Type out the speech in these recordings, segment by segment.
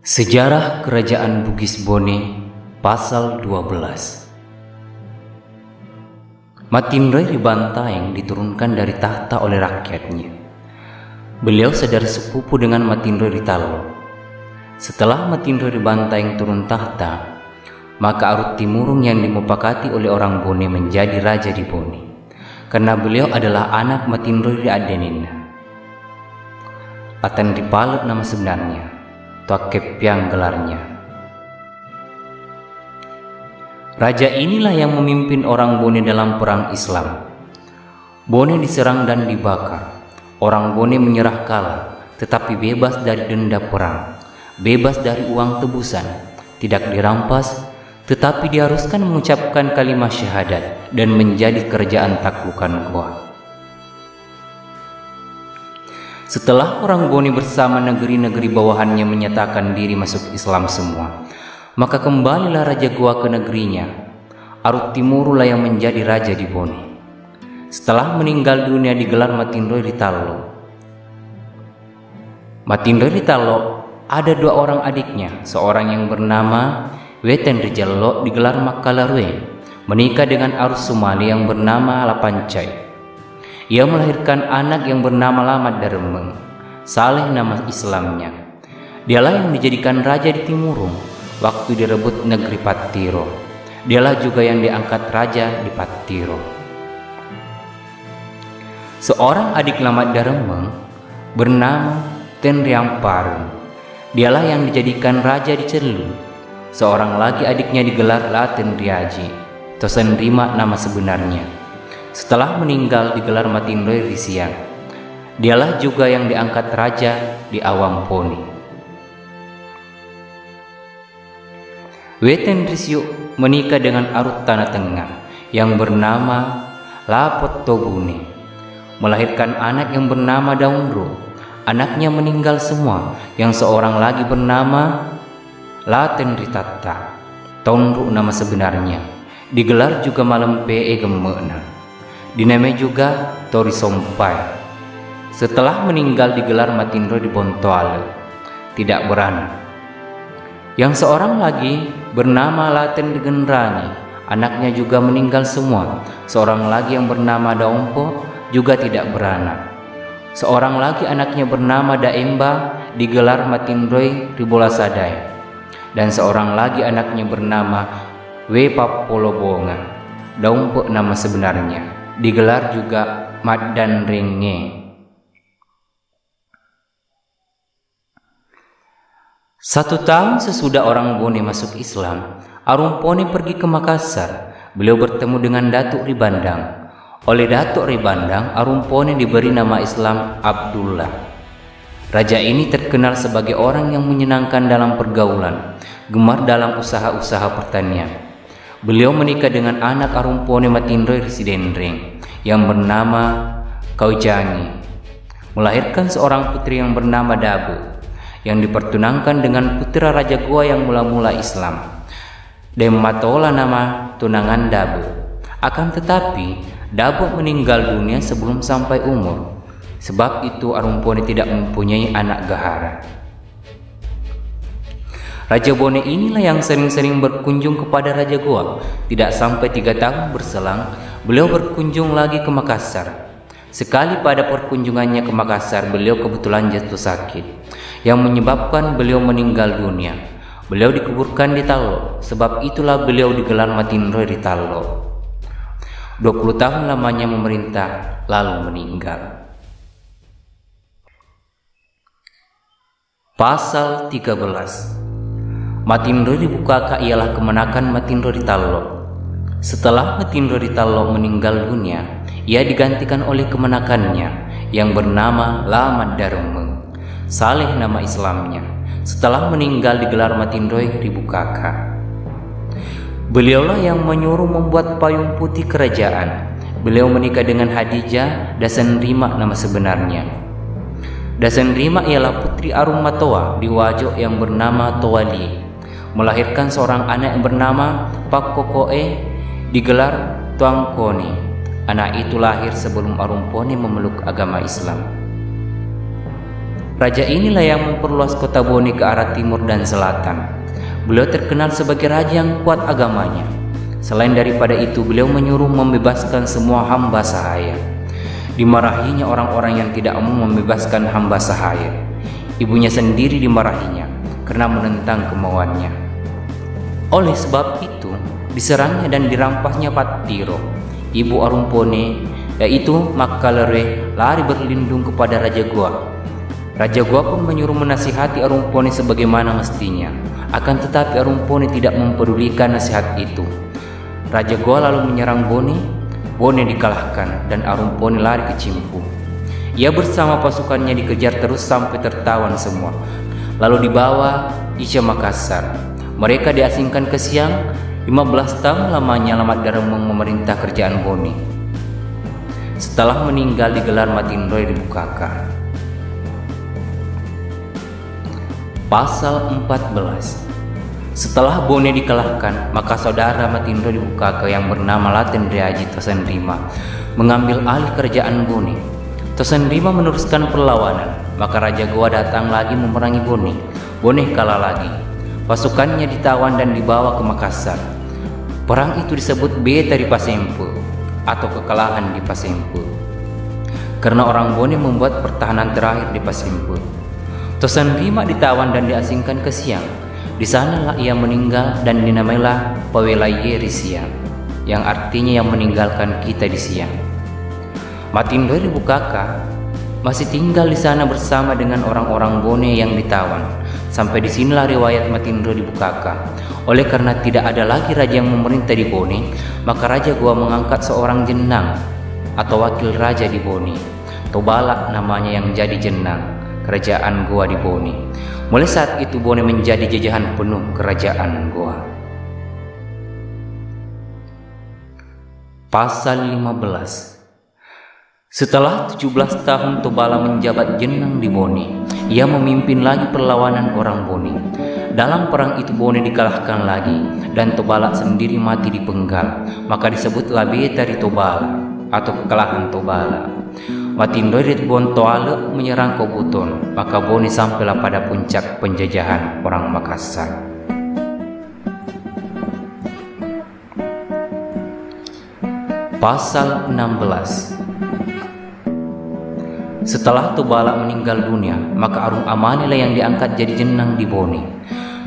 Sejarah Kerajaan Bugis Bone Pasal 12. Matindra Ribantaeng diturunkan dari tahta oleh rakyatnya. Beliau saudara sepupu dengan Matindra Ritalo. Setelah Matindra Ribantaeng turun tahta, maka Arut Timurung yang dimupakati oleh orang Bone menjadi raja di Bone, karena beliau adalah anak Matindra Riadenina. Atan Ripalut nama sebenarnya, Tuakepiang gelarnya. Raja inilah yang memimpin orang Bone dalam perang Islam. Bone diserang dan dibakar. Orang Bone menyerah kalah, tetapi bebas dari denda perang, bebas dari uang tebusan, tidak dirampas, tetapi diharuskan mengucapkan kalimat syahadat dan menjadi kerajaan taklukan Goa. Setelah orang Bone bersama negeri-negeri bawahannya menyatakan diri masuk Islam semua, maka kembalilah Raja Goa ke negerinya. Arut Timurulah yang menjadi raja di Bone. Setelah meninggal dunia digelar Matindra Ritalo. Matindra Ritalo ada dua orang adiknya, seorang yang bernama Weten Rijallo digelar Makalarwe, menikah dengan Arus Sumali yang bernama Lapancai. Ia melahirkan anak yang bernama Lamad Daremeng, Saleh nama Islamnya. Dialah yang dijadikan raja di Timurung waktu direbut negeri Patiro. Dialah juga yang diangkat raja di Patiro. Seorang adik Lamad Daremeng bernama Tenriampareng. Dialah yang dijadikan raja di Celu. Seorang lagi adiknya digelar Laten Riaji, Tosen Rima nama sebenarnya. Setelah meninggal digelar Matindra Risiang. Dialah juga yang diangkat raja di Awam Poni. Weten Risyu menikah dengan Arut Tanah Tengah yang bernama Lapot Tobune, melahirkan anak yang bernama Daunro. Anaknya meninggal semua, yang seorang lagi bernama Laten Ritata, Tonru nama sebenarnya. Digelar juga Malam Pe Gemena. Dinamai juga Tori Sompai. Setelah meninggal digelar Matindra di Bontoale, tidak beranak. Yang seorang lagi bernama Laten Genrani, anaknya juga meninggal semua. Seorang lagi yang bernama Daompo juga tidak beranak. Seorang lagi anaknya bernama Daemba digelar Matindra di Bolasadai. Dan seorang lagi anaknya bernama Wepapolobonga, Daompo nama sebenarnya. Digelar juga Madan Renge. 1 tahun sesudah orang Bone masuk Islam, Arum Pone pergi ke Makassar. Beliau bertemu dengan Datuk Ribandang. Oleh Datuk Ribandang, Arum Pone diberi nama Islam Abdullah. Raja ini terkenal sebagai orang yang menyenangkan dalam pergaulan, gemar dalam usaha-usaha pertanian. Beliau menikah dengan anak Arum Pone Matindra Risidenreng yang bernama Kaujangi, melahirkan seorang putri yang bernama Dabe, yang dipertunangkan dengan putra Raja Goa yang mula-mula Islam. Dematola nama tunangan Dabe. Akan tetapi Dabe meninggal dunia sebelum sampai umur. Sebab itu Arum Pone tidak mempunyai anak gahara. Raja Bone inilah yang sering-sering berkunjung kepada Raja Goa. Tidak sampai 3 tahun berselang, beliau berkunjung lagi ke Makassar. Sekali pada perkunjungannya ke Makassar, beliau kebetulan jatuh sakit, yang menyebabkan beliau meninggal dunia. Beliau dikuburkan di Talo, sebab itulah beliau digelar Matindra di Talo. 20 tahun lamanya memerintah, lalu meninggal. Pasal 13. Matindra Ribukaka ialah kemenakan Matindra Ritalo. Setelah Matindra Ritalo meninggal dunia, ia digantikan oleh kemenakannya yang bernama Lamad Daremeng, Saleh nama Islamnya. Setelah meninggal digelar Matindra Ribukaka. Beliaulah yang menyuruh membuat payung putih kerajaan. Beliau menikah dengan Hadijah Dasan Rima nama sebenarnya. Dasan Rima ialah putri Arum Matoa di Wajo yang bernama Toali, melahirkan seorang anak yang bernama Pakkokoe digelar Tuangkoni. Anak itu lahir sebelum Arum Pone memeluk agama Islam. Raja inilah yang memperluas kota Bone ke arah timur dan selatan. Beliau terkenal sebagai raja yang kuat agamanya. Selain daripada itu, beliau menyuruh membebaskan semua hamba sahaya. Dimarahinya orang-orang yang tidak mau membebaskan hamba sahaya. Ibunya sendiri dimarahinya karena menentang kemauannya. Oleh sebab itu, diserangnya dan dirampasnya Patiro, ibu Arumpone, yaitu Makkalere, lari berlindung kepada Raja Goa. Raja Goa pun menyuruh menasihati Arumpone sebagaimana mestinya. Akan tetapi Arumpone tidak mempedulikan nasihat itu. Raja Goa lalu menyerang Bone. Bone dikalahkan dan Arumpone lari ke Cimpu. Ia bersama pasukannya dikejar terus sampai tertawan semua. Lalu dibawa Isya Makassar. Mereka diasingkan ke Siang. 15 tahun lamanya Lamat Daremong memerintah kerajaan Bone. Setelah meninggal digelar Matindroe di Bukaka. Pasal 14. Setelah Bone dikalahkan, maka saudara Matindroe di Bukaka yang bernama Laten Reaji Tosenrima mengambil alih kerajaan Bone. Tosenrima meneruskan perlawanan, maka Raja Goa datang lagi memerangi Bone. Bone kalah lagi. Pasukannya ditawan dan dibawa ke Makassar. Perang itu disebut Beta di Pasempu atau kekalahan di Pasempu, karena orang Bone membuat pertahanan terakhir di Pasempu. Tosenrima ditawan dan diasingkan ke Siang. Di sanalah ia meninggal dan dinamailah Pawelaye Siang, yang artinya yang meninggalkan kita di Siang. Matindroe di Bukaka masih tinggal di sana bersama dengan orang-orang Bone yang ditawan. Sampai di sinilah riwayat Matindroe di Bukaka. Oleh karena tidak ada lagi raja yang memerintah di Bone, maka Raja Goa mengangkat seorang jenang atau wakil raja di Bone. Tobala namanya yang jadi jenang kerajaan Goa di Bone. Mulai saat itu Bone menjadi jajahan penuh kerajaan Goa. Pasal 15. Setelah 17 tahun Tobala menjabat jenang di Bone, ia memimpin lagi perlawanan orang Bone. Dalam perang itu Bone dikalahkan lagi dan Tobala sendiri mati dipenggal, maka disebutlah Beta di Tobala atau kekalahan Tobala. Matindroe di Bontoale menyerang Kobuton, maka Bone sampailah pada puncak penjajahan orang Makassar. Pasal 16. Setelah Tobala meninggal dunia, maka Arum Amanilah yang diangkat jadi jenang di Bone.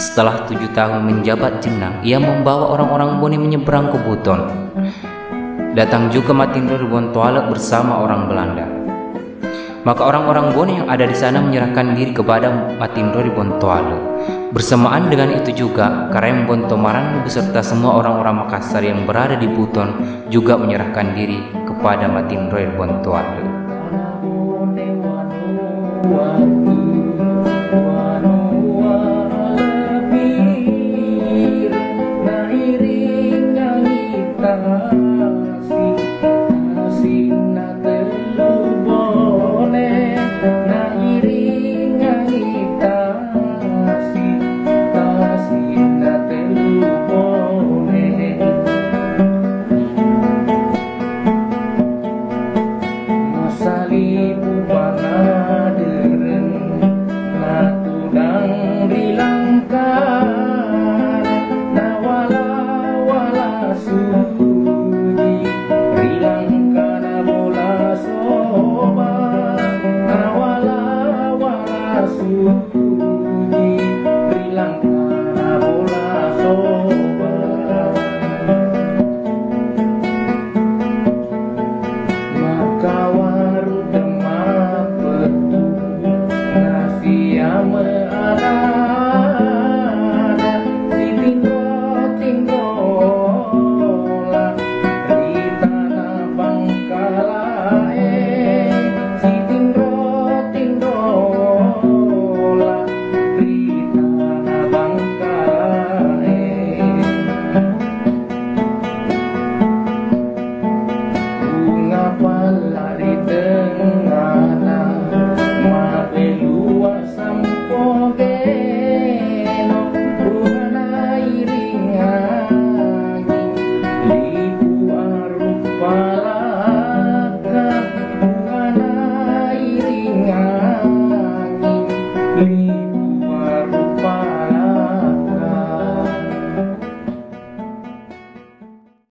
Setelah 7 tahun menjabat jenang, ia membawa orang-orang Bone menyeberang ke Buton. Datang juga Matindroe di Bontoale bersama orang Belanda. Maka orang-orang Bone yang ada di sana menyerahkan diri kepada Matindroe di Bontoale. Bersamaan dengan itu juga, Karem Bontomaran beserta semua orang-orang Makassar yang berada di Buton juga menyerahkan diri kepada Matindroe di Bontoale. Iring nyanyi